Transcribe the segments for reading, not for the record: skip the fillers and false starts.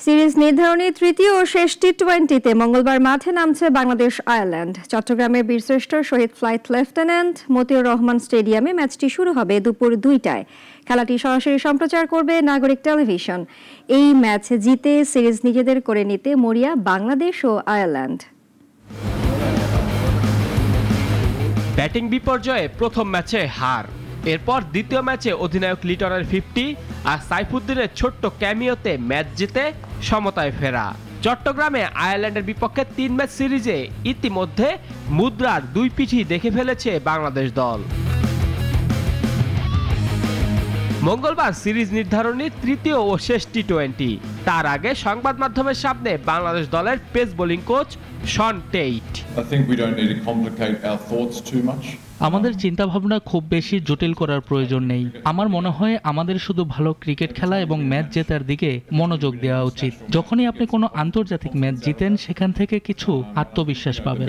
Series নির্ধারণী তৃতীয় ও শেষ টি-20তে মঙ্গলবার মাঠে নামছে বাংলাদেশ আয়ারল্যান্ড। চট্টগ্রামের বীরশ্রেষ্ঠ শহীদ ফ্লাইট লেফটেন্যান্ট মতিউর রহমান স্টেডিয়ামে ম্যাচটি শুরু হবে দুপুর 2টায়। খেলাটি সরাসরি সম্প্রচার করবে নাগরিক টেলিভিশন। এই ম্যাচ জিতে সিরিজ নিজেদের করে নিতে মরিয়া বাংলাদেশ ও আয়ারল্যান্ড। ব্যাটিং বিপর্যয়ে প্রথম ম্যাচে হার, এরপর দ্বিতীয় ম্যাচে অধিনায়ক লিটনের 50 আর সাইফুদ্দিনের ছোট্ট ক্যামিওতে ম্যাচ জিতে সমতায় ফেরা। চট্টগ্রামে আয়ারল্যান্ডের বিপক্ষে 3 ম্যাচ সিরিজে ইতিমধ্যে মুদ্রার 2 পিঠই দেখে ফেলেছে বাংলাদেশ দল। মঙ্গলবার সিরিজ নির্ধারণী তৃতীয় ও শেষ টি-20। তার আগে সংবাদ মাধ্যমের সামনে বাংলাদেশ দলের pace bowling coach Shaun Tait. আমাদের চিন্তাভাবনা খুব বেশি জটিল করার প্রয়োজন নেই। আমার মনে হয় আমাদের শুধু ভালো ক্রিকেট খেলা এবং ম্যাচ জেতার দিকে মনোযোগ দেওয়া উচিত। যখনই আপনি কোনো আন্তর্জাতিক ম্যাচ জিতেন, সেখান থেকে কিছু আত্মবিশ্বাস পাবেন।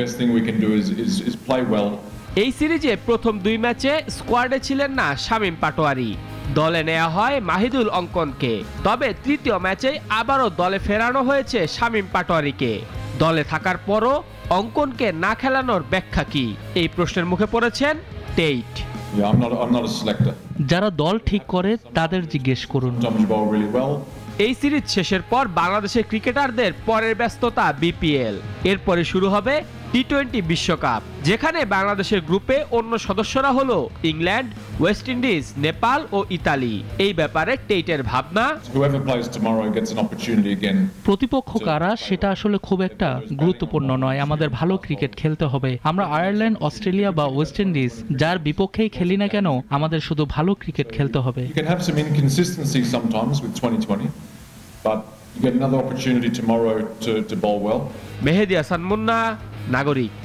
এই সিরিজে প্রথম 2 ম্যাচে স্কোয়াডে ছিলেন না শামীম পাটোয়ারি, দলে নেওয়া হয় মাহিদুল অঙ্কনকে। তবে তৃতীয় ম্যাচে আবারও দলে ফেরানো হয়েছে শামীম পাটোয়ারিকে। দলে থাকার পরও অঙ্কনকে না খেলানোর ব্যাখ্যা কি, এই প্রশ্নের মুখে পড়েছেন টেইট। যারা দল ঠিক করে তাদের জিজ্ঞেস করুন। এই সিরিজ শেষের পর বাংলাদেশের ক্রিকেটারদের পরের ব্যস্ততা বিপিএল। এরপরে শুরু হবে টি-20 বিশ্বকাপ, যেখানে বাংলাদেশের গ্রুপে অন্য সদস্যরা হলো ইংল্যান্ড, ওয়েস্ট ইন্ডিজ, নেপাল ও ইতালি। এই ব্যাপারে টেইটের ভাবনা, প্রতিপক্ষ কারা সেটা আসলে খুব একটা গুরুত্বপূর্ণ নয়। আমাদের ভালো ক্রিকেট খেলতে হবে। আমরা আয়ারল্যান্ড, অস্ট্রেলিয়া বা ওয়েস্ট ইন্ডিজ যার বিপক্ষেই খেলি না কেন, আমাদের শুধু ভালো ক্রিকেট খেলতে হবে। মেহেদী হাসান মুন্না, নাগরিক।